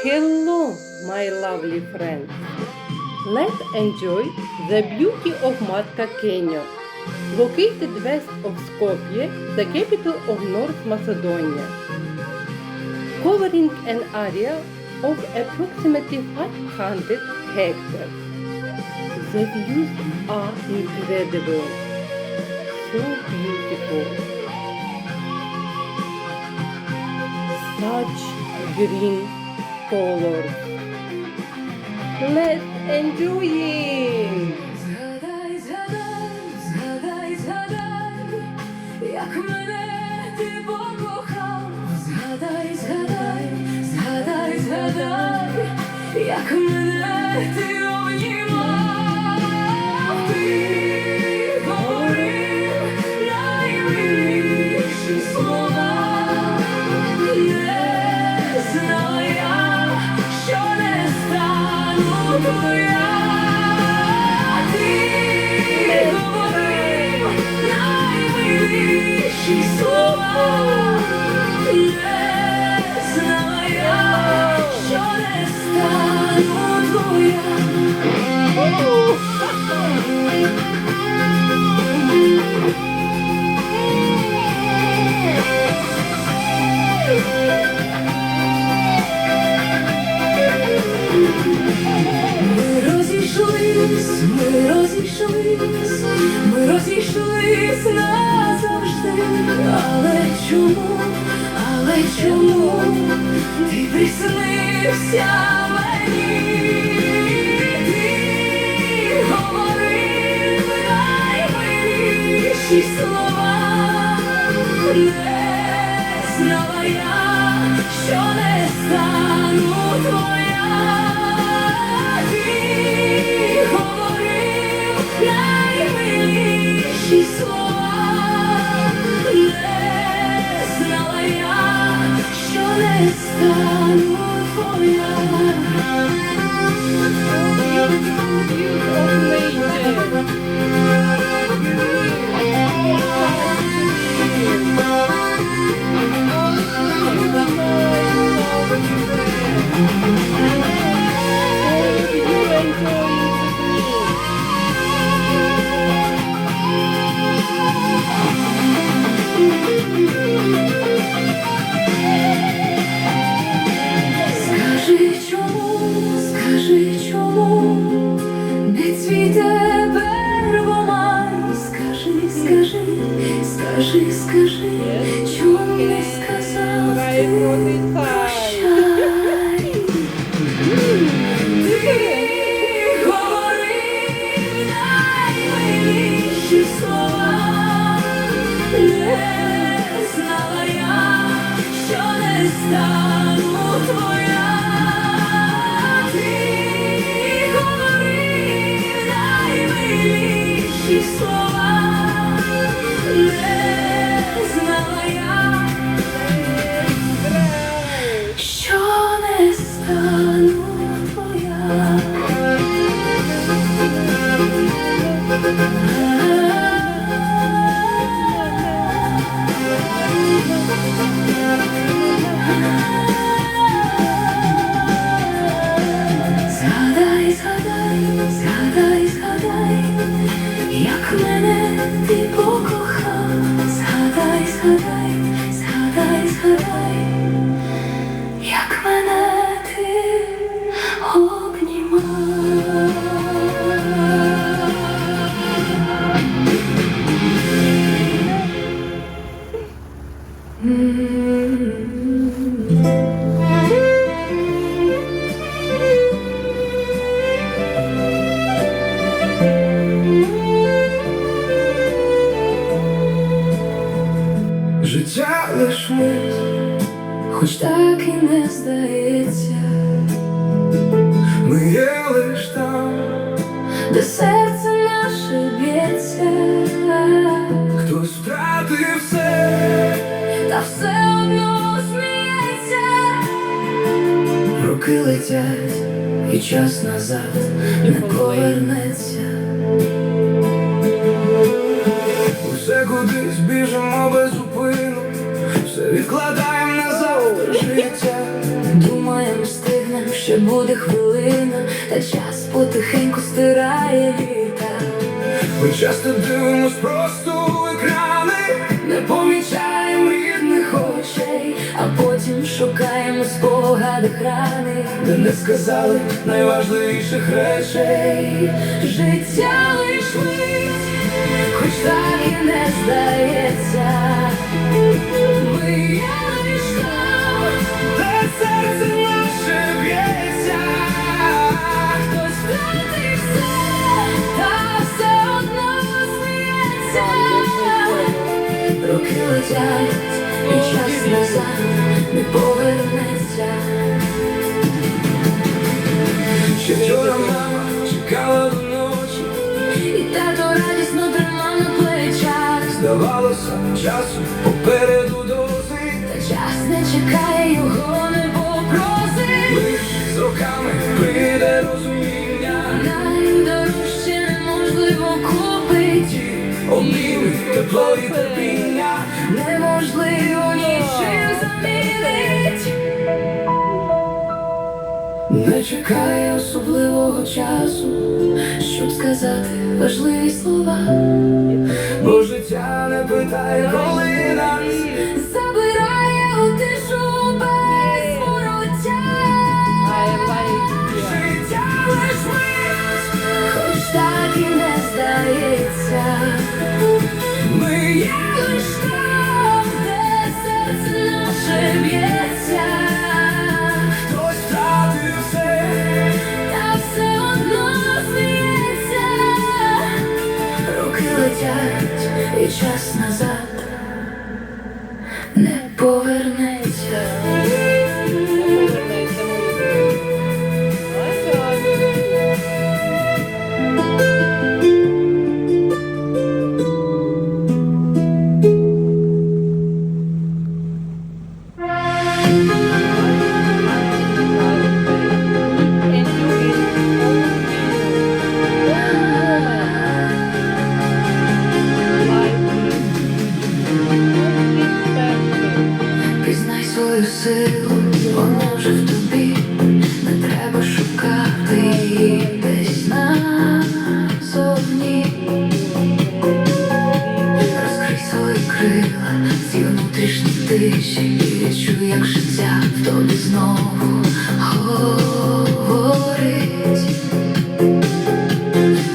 Hello, my lovely friends. Let's enjoy the beauty of Matka Canyon, located west of Skopje, the capital of North Macedonia. Covering an area of approximately 500 hectares. The views are incredible, so beautiful. Such green colors. Let's enjoy it! Згадай, згадай, згадай, згадай, як мене ти покохав. Згадай, згадай, згадай, згадай, як мене ти обнімав. Ти говорив наймиліші слова. Не знала я, що не стану твоя. Ти говорив наймиліші слова. Не знала я, що не стану твоя. Ми розійшлись назавжди, але чому ти приснився мені? Ти говорив наймиліші слова. Не знала я, що не стану твоя. Ти говорив наймиліші слова. Не знала я, що не стану твоя. Скажи, чому не цвіте первомай? Скажи, чому не сказав ти прощай? Ти говорив наймиліші слова. Не знала я, що не стану твоя. Слова не знала я, що не стану твоя. Згадай, згадай, згадай, як мене ти покохав. Згадай, згадай, згадай, згадай, як мене ти обнімав. Життя лиш мить, Хоч так і не здається, ми є лиш там, де серце наше б'ється. хтось втратив все, Та все одно сміється. роки летять, і час назад не повернеться. Усе кудись біжимо без зупину, все відкладаємо на завтра життя. Думаєм, стигне ще буде хвилина, та час потихеньку стирає літа. Ми часто дивимось просто в екрани, Не помічаємо рідних очей, а потім шукаємо в спогадах рани, де не сказали найважливіших речей. життя лиш мить, хоч так і не здається. Ми є лиш там, Де серце наше б'ється. хтось втратив все, та все одно сміється. Роки летять, і час назад не повернеться. Ще вчора мама чекала до ночі, І тато радісно тримав на плечах. здавалося, часу попереду досить. Та час не чекає, його не попросить. Лиш з роками прийде розуміння, Найдорожче неможливо купить, обійми, тепло і терпіння. неможливо нічим замінить. Не чекає Особливого часу, щоб сказати важливі слова. бо життя не питає, коли нас Забирає у тишу без вороття. життя лиш мить. Хоч так і не здається. Ми є Лиш там, де серце наше б'ється. хтось втратив все. Та все одно сміється. Роки летять, і час назад не повернеться. Пізнай свою силу, вона вже в тобі. Не треба шукати її десь назовні. Розкрий свої крила, свій внутрішній тиші, і відчуй, як життя в тобі знову говорить.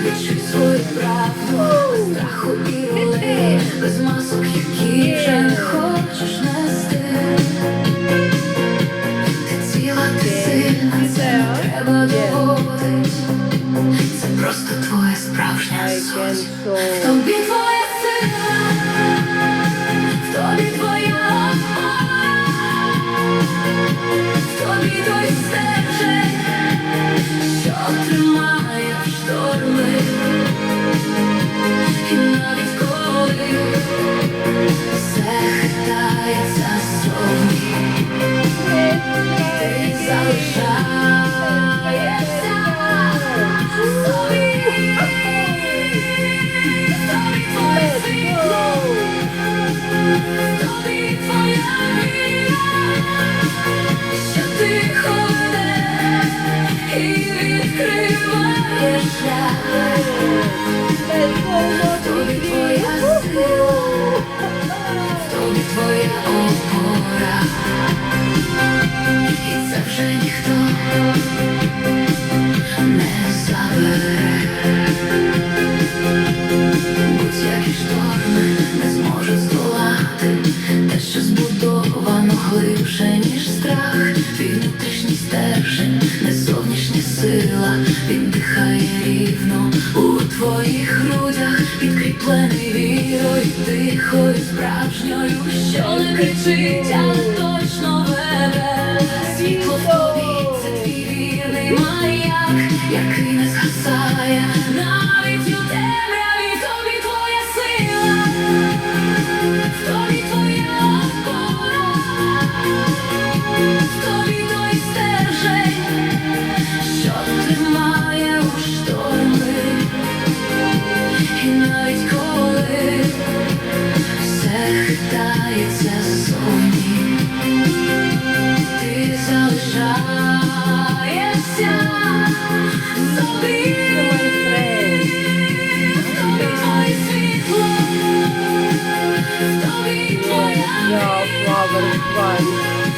Відчуй свою правду, без страху і роли, без масок, які вже не хочеш нести. Ти ціла, ти сильна, це не треба доводить. Це просто твоя справжня суть. В тобі твоя сила, в тобі твоя опора, в тобі той стержень, що тримає в шторми. І навіть коли все хитається зовні, ти залишаєшся собі. Тобі твоє світло, тобі твоя віра, що тихо веде і відкриває шлях. Тобі твоя сила, тобі твоя опора, і це вже ніхто не забере. Будь-які шторми не зможуть здолати те, що збудовано глибше, ніж страх. Твій внутрішній стержень, не зовнішня сила. Він дихає рівно у твоїх грудях, підкріплений вірою, тихою, справжньою, що не кричить, але точно веде. Світло в тобі — це твій вірний маяк, який не згасає навіть у темряві. Тобі твоя сила, в тобі твоя опора, в тобі той стержень, що тримає у шторми. І навіть коли все хитається зовні, залишаєшся тобі, My friend. тобі моє світло, тобі моя Yeah, flower, one.